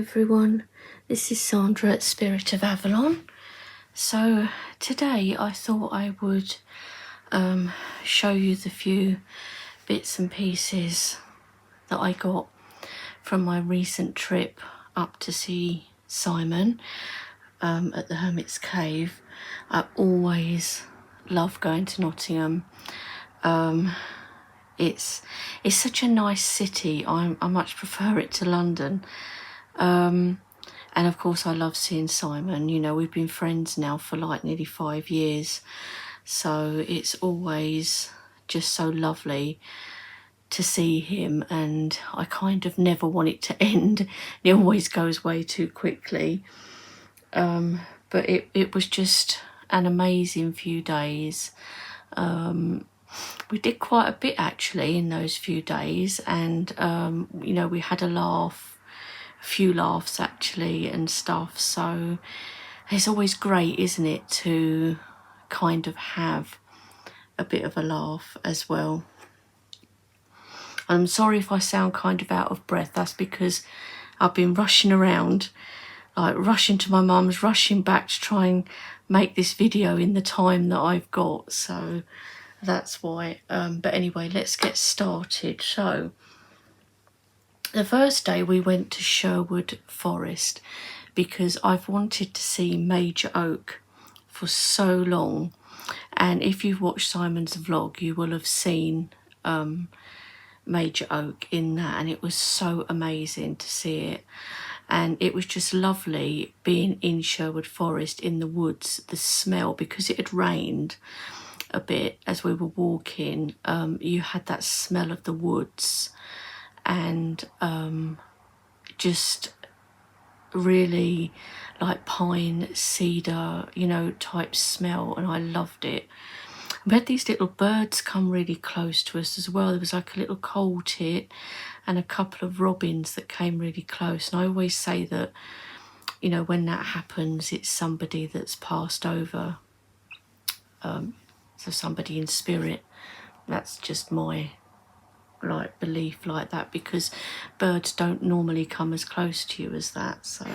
everyone, this is Sandra at Spirit of Avalon. So today I thought I would show you the few bits and pieces that I got from my recent trip up to see Simon at the Hermit's Cave. I always love going to Nottingham. It's such a nice city. I much prefer it to London. And of course I love seeing Simon. You know, we've been friends now for like nearly 5 years, so it's always just so lovely to see him, and I kind of never want it to end. It always goes way too quickly. But it was just an amazing few days. We did quite a bit actually in those few days, and you know, we had a few laughs actually and stuff. So it's always great, isn't it, to kind of have a bit of a laugh as well. I'm sorry if I sound kind of out of breath. That's because I've been rushing around, like rushing to my mum's, rushing back to try and make this video in the time that I've got, so that's why. But anyway, let's get started. So the first day we went to Sherwood Forest because I've wanted to see Major Oak for so long, and if you've watched Simon's vlog you will have seen Major Oak in that, and it was so amazing to see it. And it was just lovely being in Sherwood Forest in the woods, the smell, because it had rained a bit as we were walking. You had that smell of the woods, and just really like pine, cedar, you know, type smell, and I loved it. We had these little birds come really close to us as well. There was like a little coal tit and a couple of robins that came really close, and I always say that, you know, when that happens it's somebody that's passed over, so somebody in spirit. That's just my like belief like that, because birds don't normally come as close to you as that. So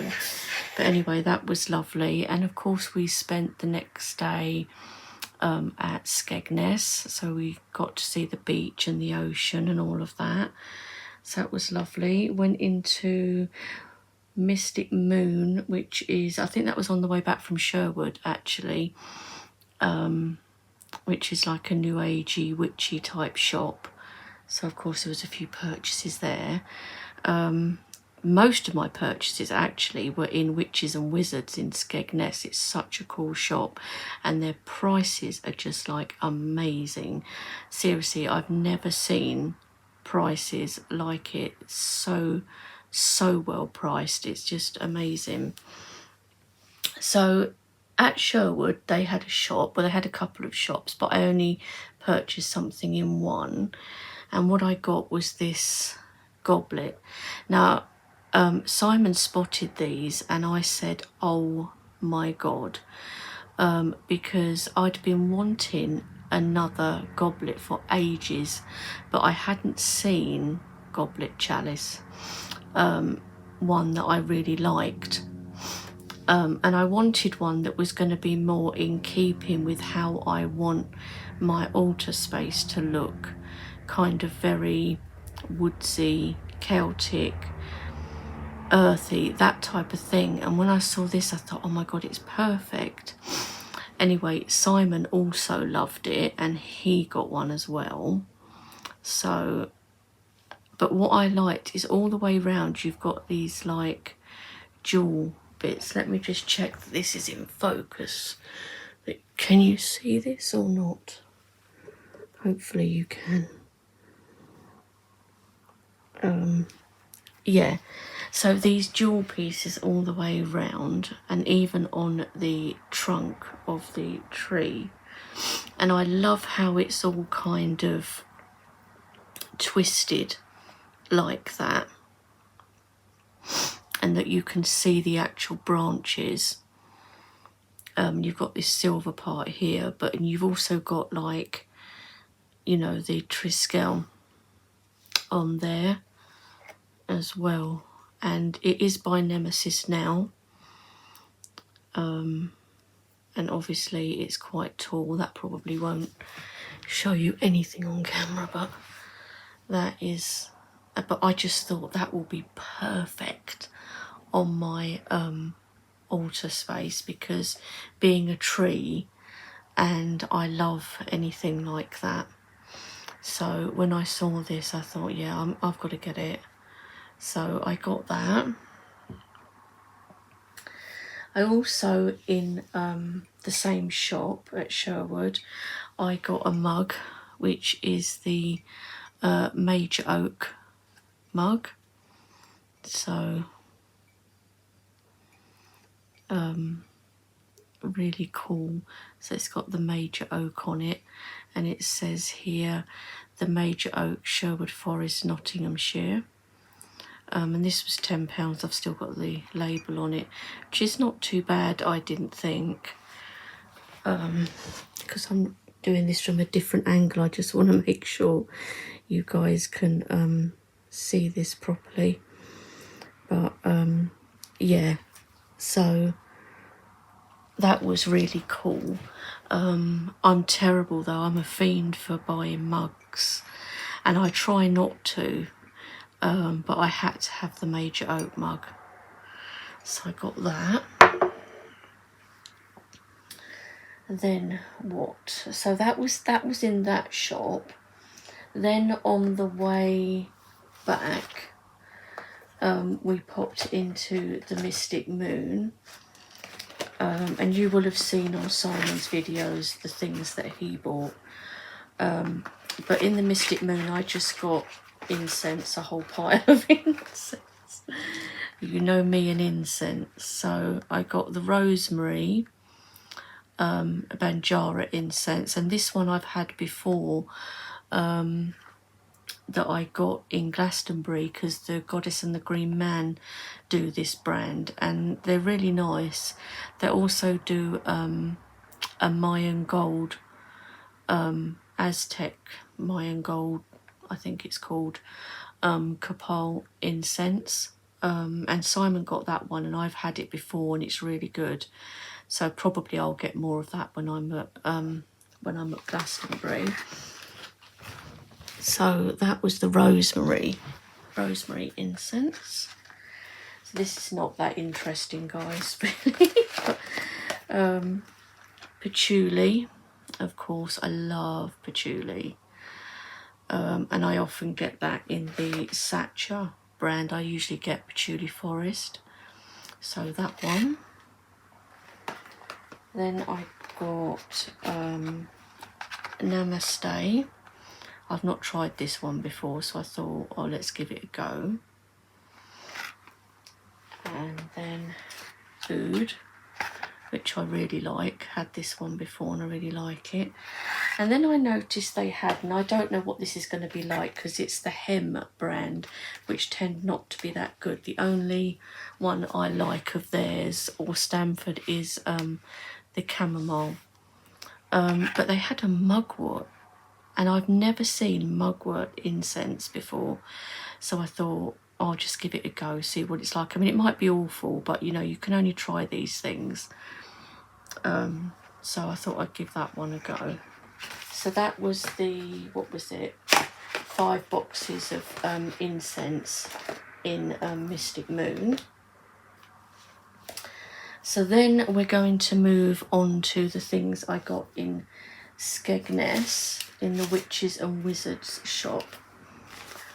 but anyway, that was lovely. And of course we spent the next day at Skegness, so we got to see the beach and the ocean and all of that, so that was lovely. Went into Mystic Moon, which is, I think that was on the way back from Sherwood actually, which is like a new agey witchy type shop. So of course there was a few purchases there. Most of my purchases actually were in Witches and Wizards in Skegness. It's such a cool shop, and their prices are just like amazing. Seriously, I've never seen prices like it. It's so well priced. It's just amazing. So at Sherwood they had a shop, well they had a couple of shops, but I only purchased something in one, and what I got was this goblet. Now Simon spotted these and I said, oh my god, because I'd been wanting another goblet for ages, but I hadn't seen goblet chalice, one that I really liked, and I wanted one that was going to be more in keeping with how I want my altar space to look, kind of very woodsy, Celtic, earthy, that type of thing. And when I saw this I thought, oh my god, it's perfect. Anyway, Simon also loved it and he got one as well. So, but what I liked is all the way round you've got these like jewel bits. Let me just check that this is in focus. Can you see this or not? Hopefully you can. Yeah, so these jewel pieces all the way around, and even on the trunk of the tree. And I love how it's all kind of twisted like that, and that you can see the actual branches. You've got this silver part here, but you've also got, like, you know, the triskel on there as well. and it is by Nemesis now. And obviously it's quite tall. That probably won't show you anything on camera, but that is, but I just thought that will be perfect on my altar space, because being a tree, and I love anything like that. So when I saw this, I thought, yeah, I've got to get it. So I got that. I also, in the same shop at Sherwood, I got a mug, which is the Major Oak mug. So really cool. So it's got the Major Oak on it, and it says here, the Major Oak, Sherwood Forest, Nottinghamshire. And this was £10. I've still got the label on it, which is not too bad, I didn't think. Because I'm doing this from a different angle, I just want to make sure you guys can see this properly. But yeah, so that was really cool. I'm terrible though, I'm a fiend for buying mugs, and I try not to, but I had to have the Major Oak mug, so I got that. And then what? So that was in that shop. Then on the way back, we popped into the Mystic Moon, and you will have seen on Simon's videos the things that he bought. But in the Mystic Moon, I just got incense, a whole pile of incense. You know me and incense. So I got the rosemary, Banjara incense, and this one I've had before, that I got in Glastonbury, because the Goddess and the Green Man do this brand, and they're really nice. They also do a Mayan Gold, Aztec Mayan Gold, I think it's called, Copal incense. And Simon got that one, and I've had it before, and it's really good. So probably I'll get more of that when I'm at Glastonbury. So that was the rosemary incense. So this is not that interesting, guys, really. But, patchouli, of course, I love patchouli. And I often get that in the Satcha brand. I usually get Patchouli Forest. So that one. Then I got Namaste. I've not tried this one before, so I thought, oh, let's give it a go. And then Oud, which I really like. Had this one before and I really like it. And then I noticed they had, and I don't know what this is going to be like, because it's the Hem brand, which tend not to be that good. The only one I like of theirs, or Stamford, is the chamomile. But they had a mugwort, and I've never seen mugwort incense before, so I thought I'll just give it a go, see what it's like. I mean, it might be awful, but you know, you can only try these things. So I thought I'd give that one a go. So that was the, what was it, 5 boxes of incense in Mystic Moon. So then we're going to move on to the things I got in Skegness, in the Witches and Wizards shop.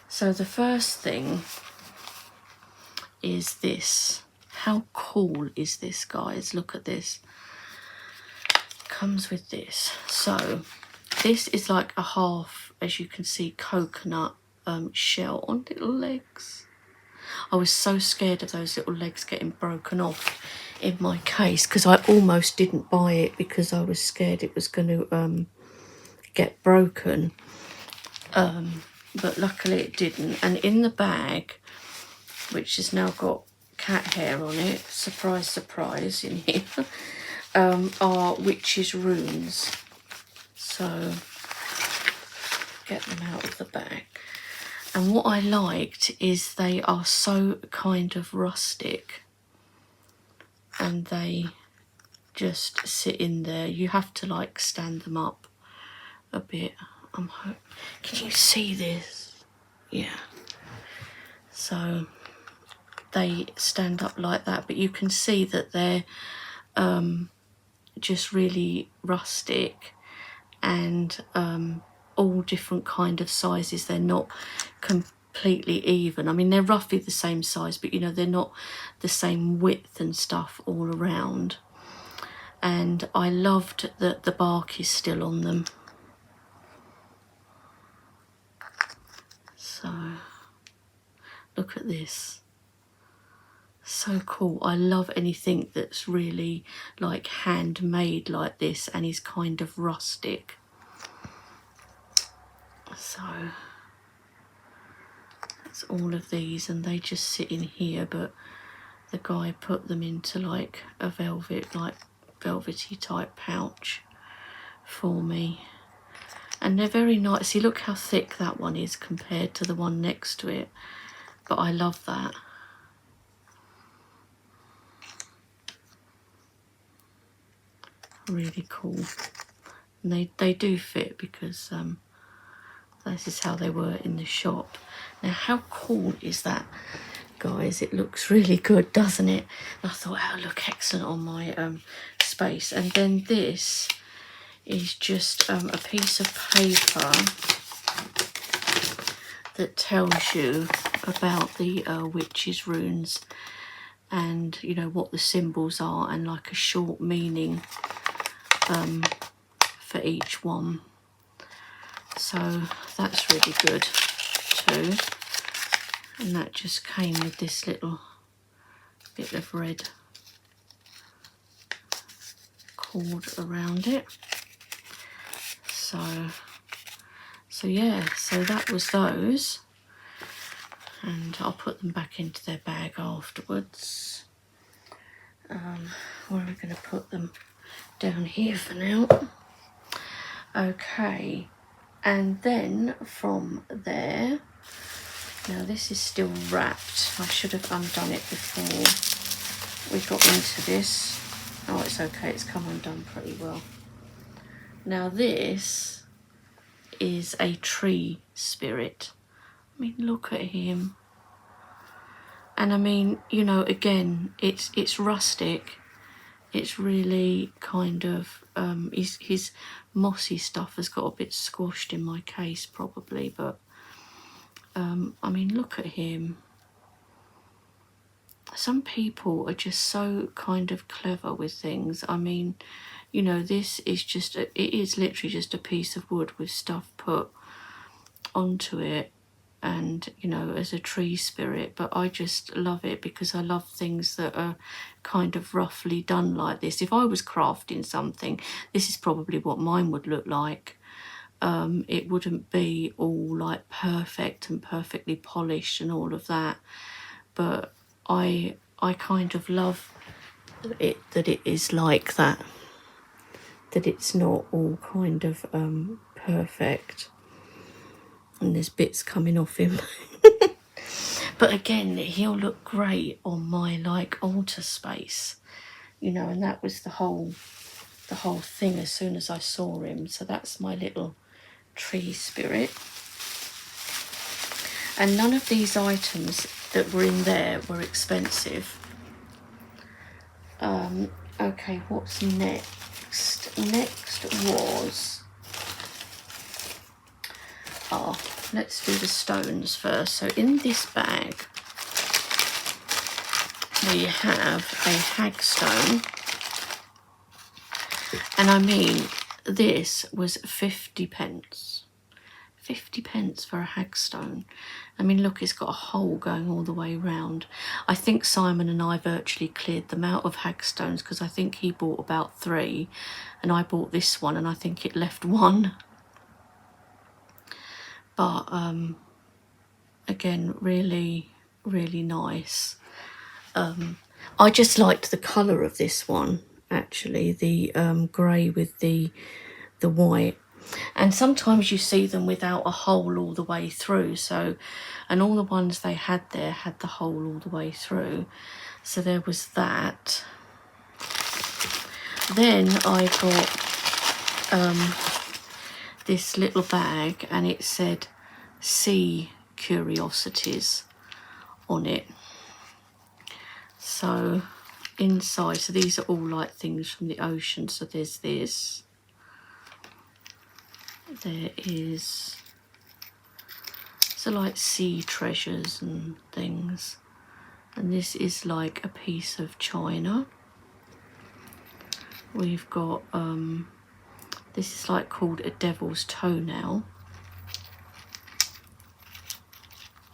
So the first thing is this. How cool is this, guys? Look at this. Comes with this. So this is like a half, as you can see, coconut shell on little legs. I was so scared of those little legs getting broken off in my case, because I almost didn't buy it because I was scared it was going to get broken. But luckily it didn't. And in the bag, which has now got cat hair on it, surprise, surprise, in here, are witches' runes. So get them out of the bag. And what I liked is they are so kind of rustic, and they just sit in there. You have to like stand them up a bit. Can you see this? Yeah. So they stand up like that, but you can see that they're just really rustic, and all different kind of sizes. They're not completely even. I mean, they're roughly the same size, but you know, they're not the same width and stuff all around. And I loved that the bark is still on them. So look at this. So cool. I love anything that's really like handmade like this and is kind of rustic. So that's all of these, and they just sit in here, but the guy put them into like a velvety type pouch for me. And they're very nice. See, look how thick that one is compared to the one next to it. But I love that. Really cool. And they do fit, because this is how they were in the shop. Now, how cool is that, guys? It looks really good, doesn't it? And I thought, oh, look excellent on my space. And then this is just a piece of paper that tells you about the witches' runes, and you know what the symbols are, and like a short meaning for each one. So that's really good too. And that just came with this little bit of red cord around it. So yeah, so that was those, and I'll put them back into their bag afterwards. Where are we going to put them? Down here for now. Okay, and then from there, now this is still wrapped. I should have undone it before we got into this. Oh, it's okay, it's come undone pretty well. Now this is a tree spirit. I mean, look at him. And I mean, you know, again, it's rustic. It's really kind of his mossy stuff has got a bit squashed in my case probably, but I mean, look at him. Some people are just so kind of clever with things. I mean, you know, this is just it is literally just a piece of wood with stuff put onto it, and you know, as a tree spirit. But I just love it, because I love things that are kind of roughly done like this. If I was crafting something, this is probably what mine would look like. It wouldn't be all like perfect and perfectly polished and all of that, but I kind of love it that it is like that, that it's not all kind of perfect. And there's bits coming off him. But again, he'll look great on my like altar space, you know, and that was the whole thing as soon as I saw him. So that's my little tree spirit. And none of these items that were in there were expensive. Okay, what's next? Next was, let's do the stones first. So in this bag we have a hagstone, and I mean, this was 50p. 50p for a hagstone. I mean, look, it's got a hole going all the way round. I think Simon and I virtually cleared them out of hagstones, because I think he bought about 3 and I bought this one, and I think it left 1. But again, really, really nice. I just liked the colour of this one, actually, the grey with the white. And sometimes you see them without a hole all the way through. So, and all the ones they had there had the hole all the way through. So there was that. Then I got this little bag, and it said sea curiosities on it. So inside, so these are all like things from the ocean. So there's this. There is, so like sea treasures and things. And this is like a piece of china. We've got, this is like called a devil's toenail.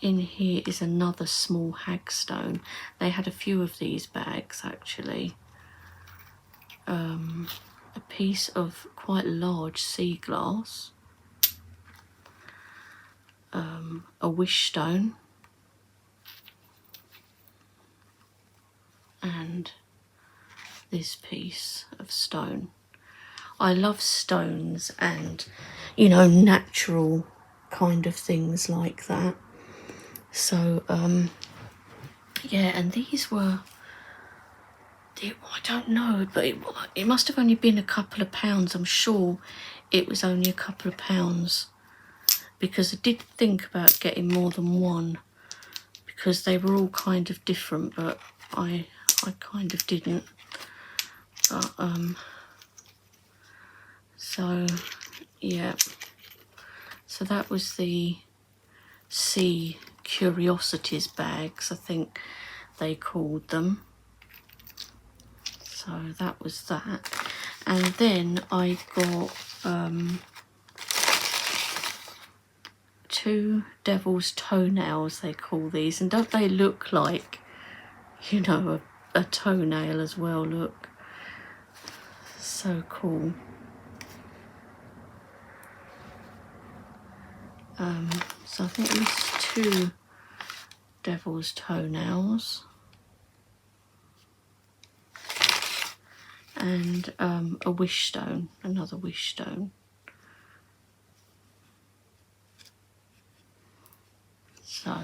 In here is another small hagstone. They had a few of these bags actually. A piece of quite large sea glass. A wish stone. And this piece of stone. I love stones and, you know, natural kind of things like that. So, yeah, and these were, I don't know, but it must have only been a couple of pounds. I'm sure it was only a couple of pounds, because I did think about getting more than one, because they were all kind of different, but I kind of didn't. But, so, yeah. So that was the sea curiosities bags, I think they called them. So that was that. And then I got two devil's toenails, they call these. And don't they look like, you know, a toenail as well? Look, so cool. So I think there's two devil's toenails. And a wish stone, another wish stone. So,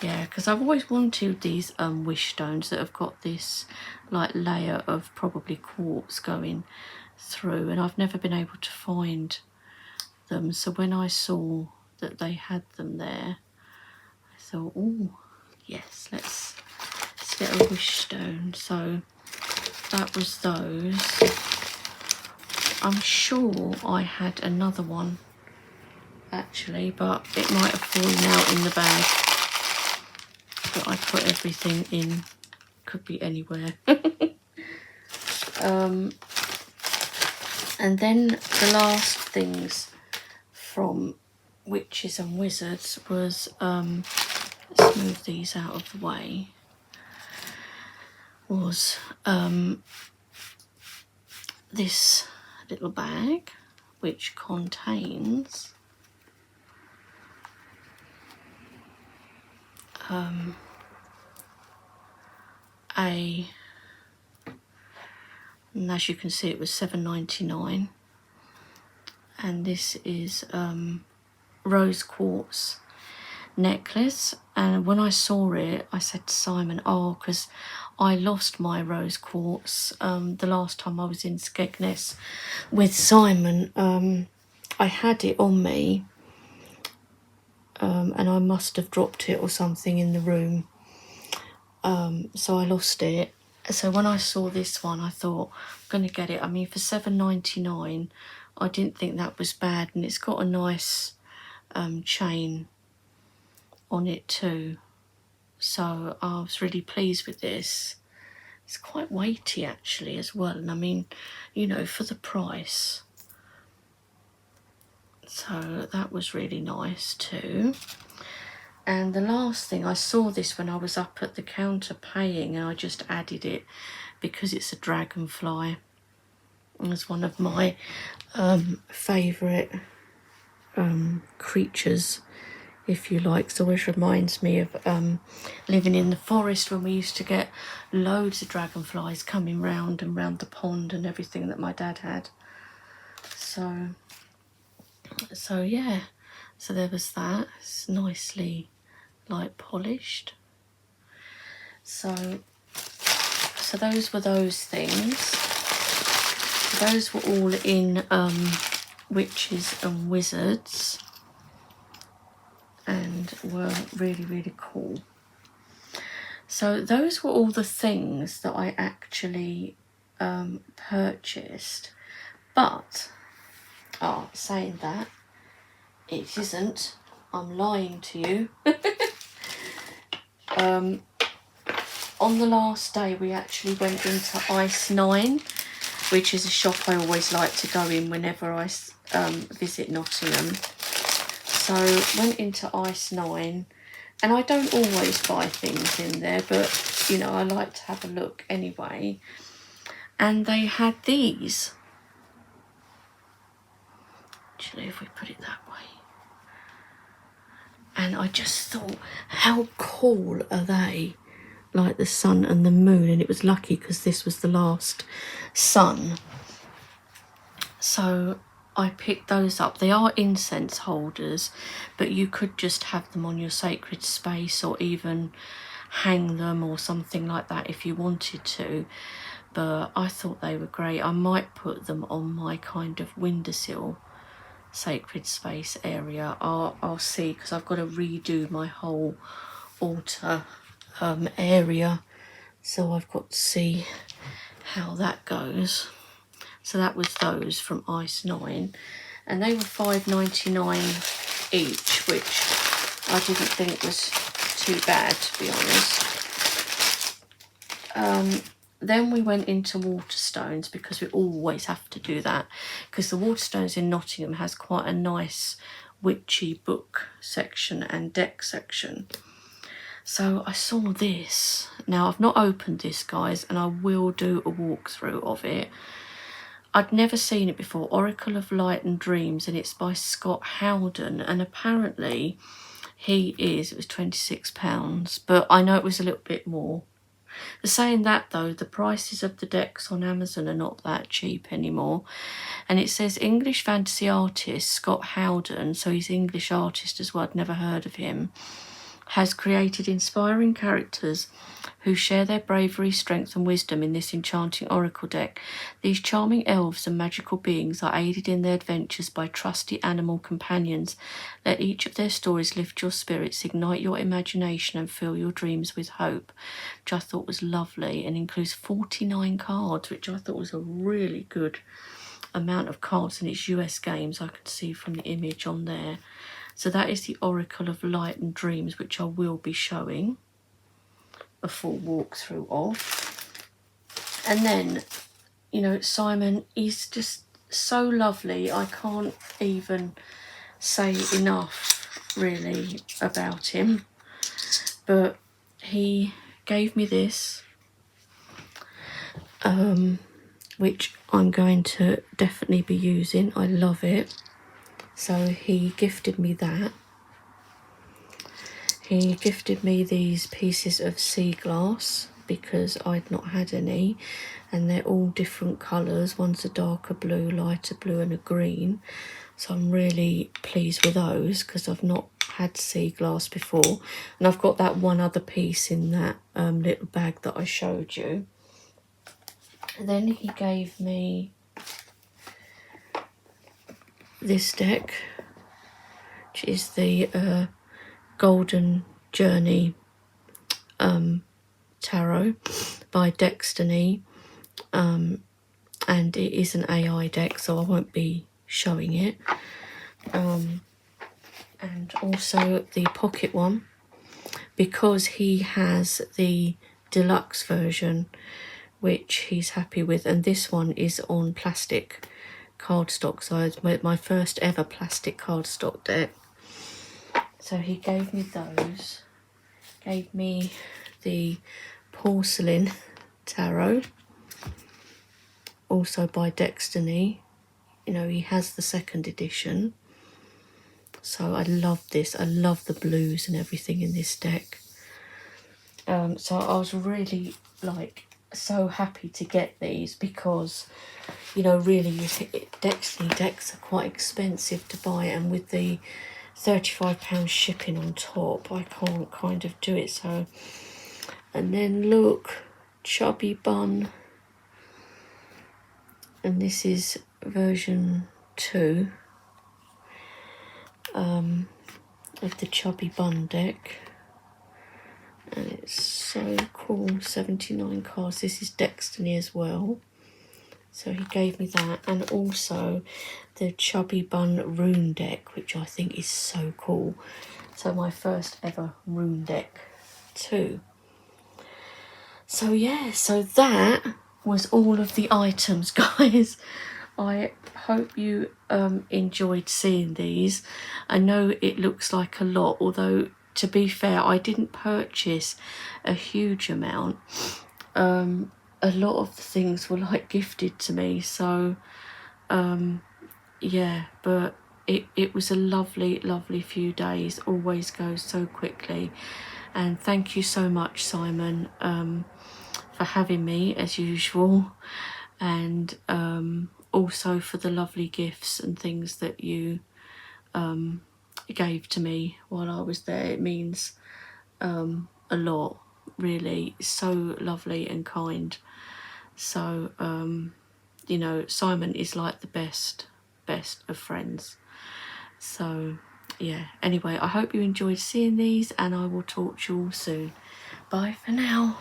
yeah, because I've always wanted these wish stones that have got this like layer of probably quartz going through, and I've never been able to find them. So when I saw that they had them there, I thought, oh yes, let's get a wish stone. So that was those. I'm sure I had another one actually, but it might have fallen out in the bag that I put everything in. Could be anywhere. And then the last things from Witches and Wizards was, let's move these out of the way, was this little bag which contains and as you can see it was £7.99, and this is rose quartz necklace. And when I saw it, I said to Simon, oh, because I lost my rose quartz the last time I was in Skegness with Simon. I had it on me, and I must have dropped it or something in the room, so I lost it. So when I saw this one, I thought, I'm going to get it. I mean, for £7.99, I didn't think that was bad, and it's got a nice chain on it too. So I was really pleased with this. It's quite weighty actually as well, and I mean, you know, for the price. So that was really nice too. And the last thing, I saw this when I was up at the counter paying, and I just added it because it's a dragonfly. It's one of my favourite creatures, if you like. So it reminds me of living in the forest when we used to get loads of dragonflies coming round and round the pond and everything that my dad had. So So yeah, so there was that. It's nicely like polished. So those were those things. Those were all in Witches and Wizards, and were really, really cool. So those were all the things that I actually purchased. But, saying that, it isn't. I'm lying to you. On the last day, we actually went into Ice 9, which is a shop I always like to go in whenever I visit Nottingham. So went into Ice 9, and I don't always buy things in there, but you know, I like to have a look anyway. And they had these. Actually, if we put it that way. And I just thought, how cool are they? Like the sun and the moon, and it was lucky because this was the last sun. So I picked those up. They are incense holders, but you could just have them on your sacred space, or even hang them or something like that if you wanted to. But I thought they were great. I might put them on my kind of windowsill sacred space area. I'll see, because I've got to redo my whole altar area, so I've got to see how that goes. So that was those from Ice 9, and they were £5.99 each, which I didn't think was too bad, to be honest. Then we went into Waterstones, because we always have to do that, because the Waterstones in Nottingham has quite a nice witchy book section and deck section. So I saw this. Now, I've not opened this, guys, and I will do a walkthrough of it. I'd never seen it before. Oracle of Light and Dreams, and it's by Scott Howden, and apparently it was £26, but I know it was a little bit more. Saying that though, the prices of the decks on Amazon are not that cheap anymore. And it says English fantasy artist Scott Howden, so he's an English artist as well, I'd never heard of him, has created inspiring characters who share their bravery, strength and wisdom in this enchanting oracle deck. These charming elves and magical beings are aided in their adventures by trusty animal companions. Let each of their stories lift your spirits, ignite your imagination and fill your dreams with hope, which I thought was lovely, and includes 49 cards, which I thought was a really good amount of cards, and it's US games, I could see from the image on there. So that is the Oracle of Light and Dreams, which I will be showing a full walkthrough of. And then, you know, Simon is just so lovely. I can't even say enough, really, about him. But he gave me this, which I'm going to definitely be using. I love it. So he gifted me that. He gifted me these pieces of sea glass because I'd not had any, and they're all different colours. One's a darker blue, lighter blue and a green. So I'm really pleased with those because I've not had sea glass before. And I've got that one other piece in that little bag that I showed you. And then he gave me this deck, which is the Golden Journey Tarot by Destiny, and it is an AI deck, so I won't be showing it. And also the pocket one, because he has the deluxe version, which he's happy with, and this one is on plastic cardstock, so it's my first ever plastic cardstock deck. So he gave me those, gave me the porcelain tarot, also by Destiny. You know, he has the second edition. So I love this. I love the blues and everything in this deck. So I was really like so happy to get these because, you know, really Dexley decks are quite expensive to buy, and with the £35 shipping on top, I can't kind of do it. So, and then look, Chubby Bun, and this is version 2 of the Chubby Bun deck, and it's so cool. 79 cards. This is Destiny as well, so he gave me that, and also the Chubby Bun rune deck, which I think is so cool. So my first ever rune deck too. So yeah, so that was all of the items, guys. I hope you enjoyed seeing these. I know it looks like a lot, although to be fair, I didn't purchase a huge amount. A lot of the things were like gifted to me, so yeah, but it was a lovely few days. Always goes so quickly. And thank you so much, Simon, for having me as usual, and also for the lovely gifts and things that you gave to me while I was there. It means a lot, really. So lovely and kind. So you know, Simon is like the best of friends. So yeah, anyway, I hope you enjoyed seeing these, and I will talk to you all soon. Bye for now.